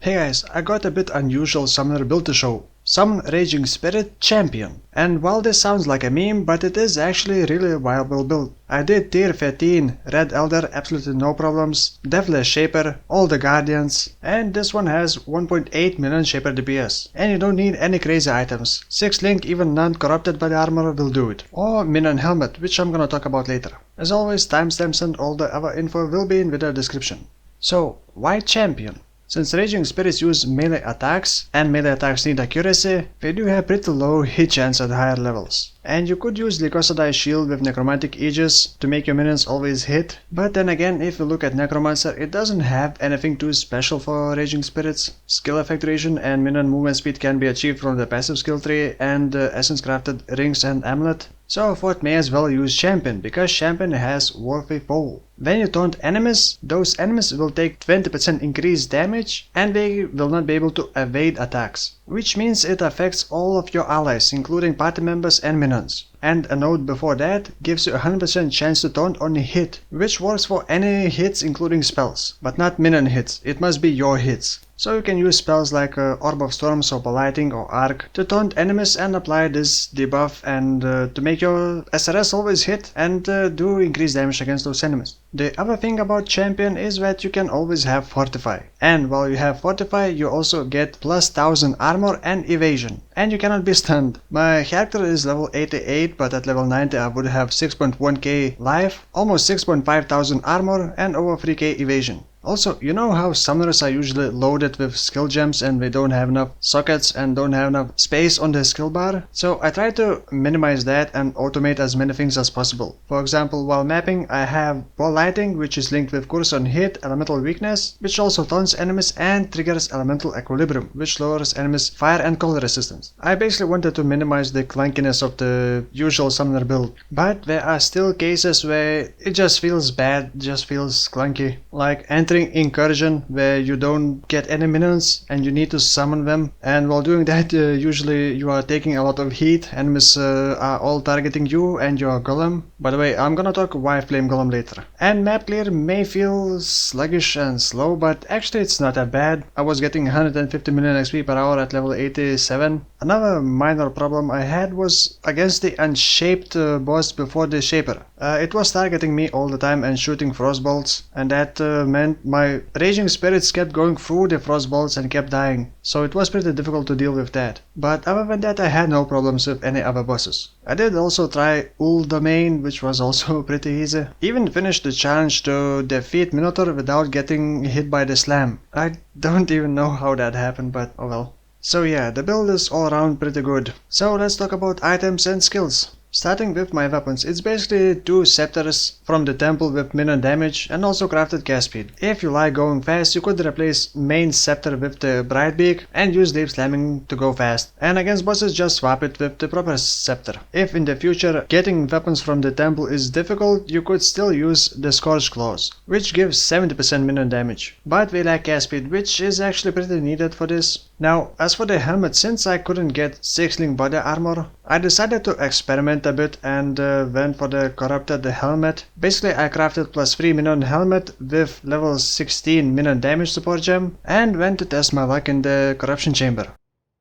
Hey guys, I got a bit unusual summoner build to show. Summon Raging Spirit Champion. And while this sounds like a meme, but it is actually really a viable build. I did tier 15, Red Elder, absolutely no problems, Devilish Shaper, all the Guardians, and this one has 1.8 million Shaper DPS. And you don't need any crazy items. 6 Link, even non-corrupted by the armor will do it. Or Minion Helmet, which I'm gonna talk about later. As always, timestamps and all the other info will be in video description. So, why Champion? Since Raging Spirits use melee attacks, and melee attacks need accuracy, they do have pretty low hit chance at higher levels. And you could use Lycosidai Shield with Necromantic Aegis to make your minions always hit, but then again, if you look at Necromancer, it doesn't have anything too special for Raging Spirits. Skill effect duration and minion movement speed can be achieved from the passive skill tree and essence crafted rings and amulet. So I thought may as well use Champion, because Champion has Worthy Pole. When you taunt enemies, those enemies will take 20% increased damage and they will not be able to evade attacks. Which means it affects all of your allies, including party members and minions. And a note before that gives you a 100% chance to taunt on a hit, which works for any hits including spells, but not minion hits, it must be your hits. So you can use spells like Orb of Storms or Lighting or Arc to taunt enemies and apply this debuff and to make your SRS always hit and do increased damage against those enemies. The other thing about Champion is that you can always have Fortify. And while you have Fortify, you also get plus 1000 armor and evasion. And you cannot be stunned. My character is level 88, but at level 90 I would have 6.1k life, almost 6.5 thousand armor and over 3k evasion. Also, you know how summoners are usually loaded with skill gems and they don't have enough sockets and don't have enough space on the skill bar? So I try to minimize that and automate as many things as possible. For example, while mapping I have Ball Lighting, which is linked with Curse on Hit, Elemental Weakness, which also taunts enemies and triggers Elemental Equilibrium, which lowers enemies' fire and cold resistance. I basically wanted to minimize the clunkiness of the usual summoner build, but there are still cases where it just feels bad, just feels clunky, like entering Incursion, where you don't get any minions and you need to summon them, and while doing that usually you are taking a lot of heat, enemies are all targeting you and your golem. By the way, I'm gonna talk why flame golem later. And map clear may feel sluggish and slow, but actually it's not that bad. I was getting 150 million XP per hour at level 87. Another minor problem I had was against the unshaped boss before the shaper. It was targeting me all the time and shooting frostbolts, and that meant my Raging Spirits kept going through the frostbolts and kept dying, so it was pretty difficult to deal with that. But other than that I had no problems with any other bosses. I did also try Ul Domain, which was also pretty easy. Even finished the challenge to defeat Minotaur without getting hit by the slam. I don't even know how that happened, but oh well. So yeah, the build is all around pretty good. So let's talk about items and skills. Starting with my weapons, it's basically 2 scepters from the temple with minion damage and also crafted cast speed. If you like going fast, you could replace main scepter with the bright beak and use deep slamming to go fast. And against bosses, just swap it with the proper scepter. If in the future getting weapons from the temple is difficult, you could still use the Scorched Claws, which gives 70% minion damage. But we lack cast speed, which is actually pretty needed for this. Now, as for the helmet, since I couldn't get 6-link body armor, I decided to experiment a bit and went for the corrupted helmet. Basically I crafted plus 3 minion helmet with level 16 minion damage support gem and went to test my luck in the corruption chamber.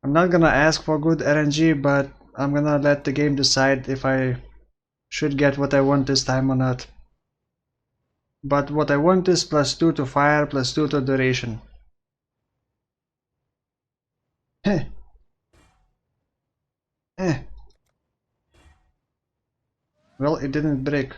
I'm not gonna ask for good RNG, but I'm gonna let the game decide if I should get what I want this time or not. But what I want is plus 2 to fire, plus 2 to duration. Heh. Well, it didn't break.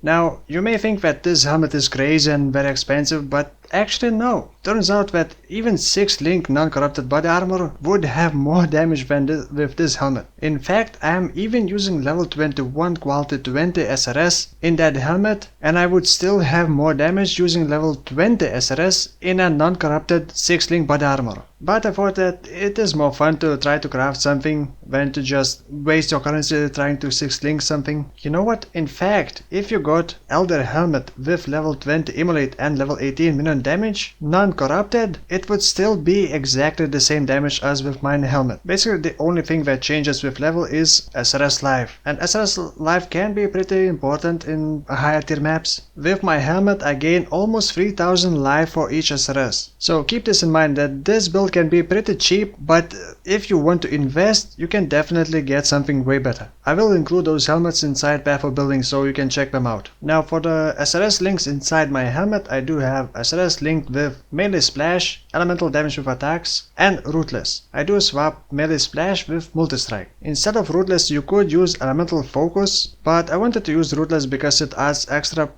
Now, you may think that this helmet is crazy and very expensive, but actually no. Turns out that even 6-link non-corrupted body armor would have more damage than with this helmet. In fact, I am even using level 21 quality 20 SRS in that helmet, and I would still have more damage using level 20 SRS in a non-corrupted 6-link body armor. But I thought that it is more fun to try to craft something than to just waste your currency trying to 6-link something. You know what? In fact, if you got Elder Helmet with level 20 Immolate and level 18 minion minimum damage, non-corrupted, it would still be exactly the same damage as with my helmet. Basically the only thing that changes with level is SRS life, and SRS life can be pretty important in higher tier maps. With my helmet I gain almost 3000 life for each SRS. So keep this in mind that this build can be pretty cheap, but if you want to invest, you can definitely get something way better. I will include those helmets inside Path of Building so you can check them out. Now for the SRS links inside my helmet, I do have SRS linked with melee splash, elemental damage with attacks, and rootless. I do swap melee splash with multi-strike. Instead of rootless you could use elemental focus, but I wanted to use rootless because it adds extra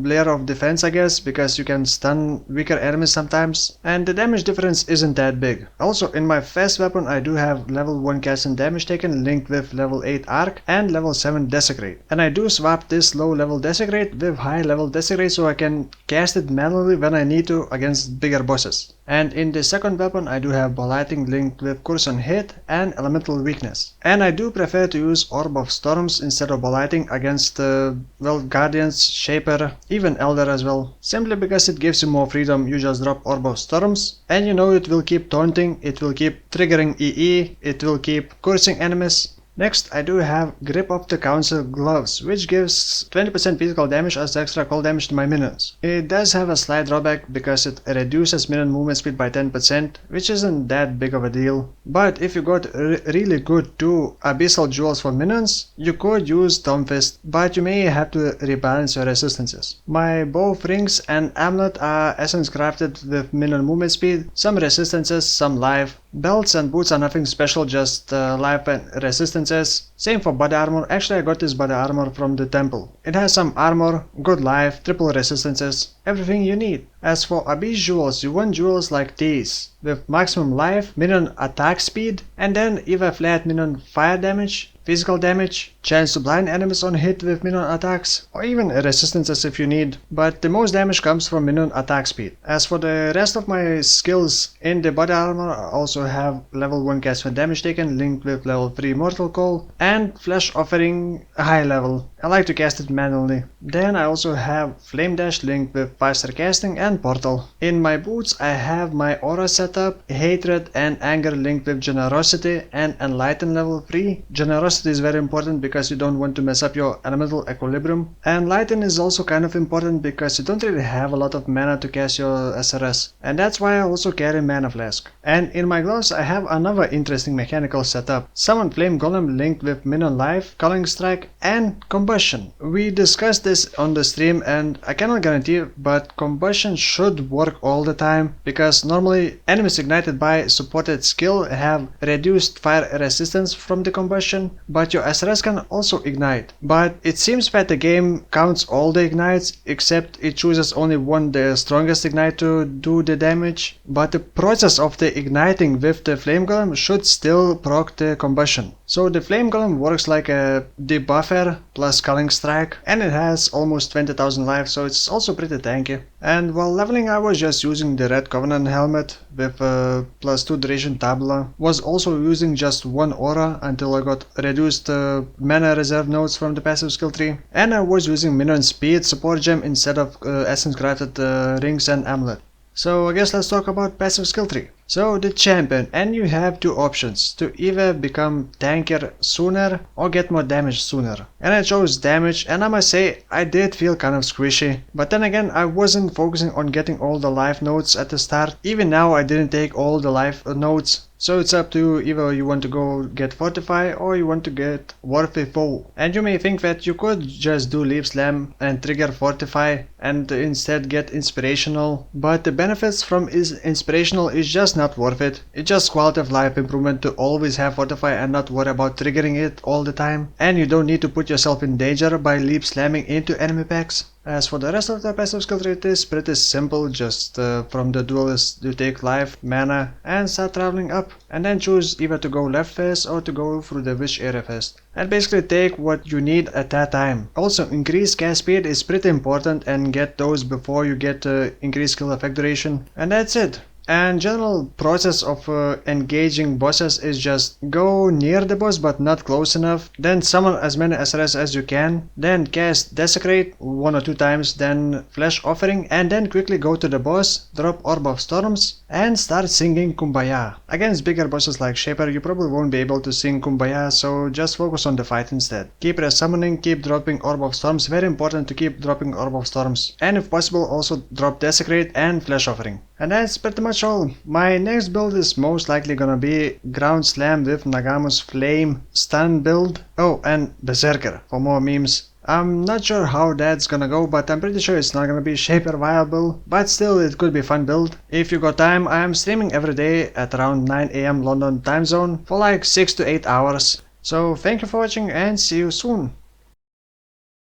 layer of defense, I guess, because you can stun weaker enemies sometimes, and the damage difference isn't that big. Also in my fast weapon I do have level 1 cast and damage taken linked with level 8 arc and level 7 desecrate, and I do swap this low level desecrate with high level desecrate so I can cast it manually when I need to against bigger bosses. And in the second weapon I do have Blighting linked with Curse on Hit and Elemental Weakness. And I do prefer to use Orb of Storms instead of Blighting against well, Guardians, Shaper, even Elder as well. Simply because it gives you more freedom. You just drop Orb of Storms and you know it will keep taunting, it will keep triggering EE, it will keep cursing enemies. Next I do have Grip of the Council Gloves, which gives 20% physical damage as extra cold damage to my minions. It does have a slight drawback because it reduces minion movement speed by 10%, which isn't that big of a deal. But if you got really good 2 Abyssal Jewels for minions, you could use Thumb Fist, but you may have to rebalance your resistances. My both rings and amulet are essence crafted with minion movement speed, some resistances, some life. Belts and boots are nothing special, just life and resistances. Same for body armor. Actually I got this body armor from the temple. It has some armor, good life, triple resistances, everything you need. As for Abyss Jewels, you want jewels like these, with maximum life, minion attack speed, and then either flat minion fire damage, physical damage, chance to blind enemies on hit with minion attacks, or even resistances if you need, but the most damage comes from minion attack speed. As for the rest of my skills in the body armor, I also have level 1 cast when damage taken linked with level 3 Mortal Coil and Flesh Offering high level. I like to cast it manually. Then I also have Flame Dash linked with 5-star casting and Portal. In my boots I have my aura setup, Hatred and Anger linked with Generosity and Enlighten level 3. Generosity is very important because you don't want to mess up your elemental equilibrium. Enlighten is also kind of important because you don't really have a lot of mana to cast your SRS, and that's why I also carry Mana Flask. And in my gloves I have another interesting mechanical setup. Summon Flame Golem linked with Minion Life, Culling Strike and Combustion. We discussed this on the stream and I cannot guarantee, but Combustion should work all the time because normally enemies ignited by supported skill have reduced fire resistance from the combustion, but your SRS can also ignite. But it seems that the game counts all the ignites except it chooses only one, the strongest ignite, to do the damage, but the process of the igniting with the Flame Golem should still proc the combustion. So the Flame Golem works like a debuffer plus Culling Strike, and it has almost 20,000 life, so it's also pretty tanky. And while leveling I was just using the Red Covenant helmet with plus 2 duration tabula, was also using just 1 aura until I got reduced mana reserve nodes from the passive skill tree, and I was using minion speed support gem instead of essence crafted rings and amulet. So I guess let's talk about passive skill tree. So the champion, and you have 2 options to either become tankier sooner or get more damage sooner. And I chose damage, and I must say I did feel kind of squishy, but then again I wasn't focusing on getting all the life nodes at the start. Even now I didn't take all the life nodes. So it's up to you, either you want to go get Fortify or you want to get Woolfio. And you may think that you could just do Leap Slam and trigger Fortify and instead get Inspirational, but the benefits from Inspirational is just not worth it. It's just quality of life improvement to always have Fortify and not worry about triggering it all the time. And you don't need to put yourself in danger by Leap Slamming into enemy packs. As for the rest of the passive skill tree, it is pretty simple. Just from the duelist you take life, mana and start traveling up, and then choose either to go left first or to go through the wish area first, and basically take what you need at that time. Also increased cast speed is pretty important, and get those before you get increased skill effect duration, and that's it. And general process of engaging bosses is just go near the boss but not close enough, then summon as many SRS as you can, then cast Desecrate 1 or 2 times, then Flesh Offering, and then quickly go to the boss, drop Orb of Storms, and start singing Kumbaya. Against bigger bosses like Shaper you probably won't be able to sing Kumbaya, so just focus on the fight instead. Keep resummoning, keep dropping Orb of Storms, very important to keep dropping Orb of Storms, and if possible also drop Desecrate and Flesh Offering. And that's pretty much all. My next build is most likely gonna be Ground Slam with Nagamo's Flame Stun build. Oh, and Berserker for more memes. I'm not sure how that's gonna go, but I'm pretty sure it's not gonna be Shaper viable, but still it could be a fun build. If you got time, I am streaming every day at around 9 AM London time zone for like 6 to 8 hours. So thank you for watching and see you soon.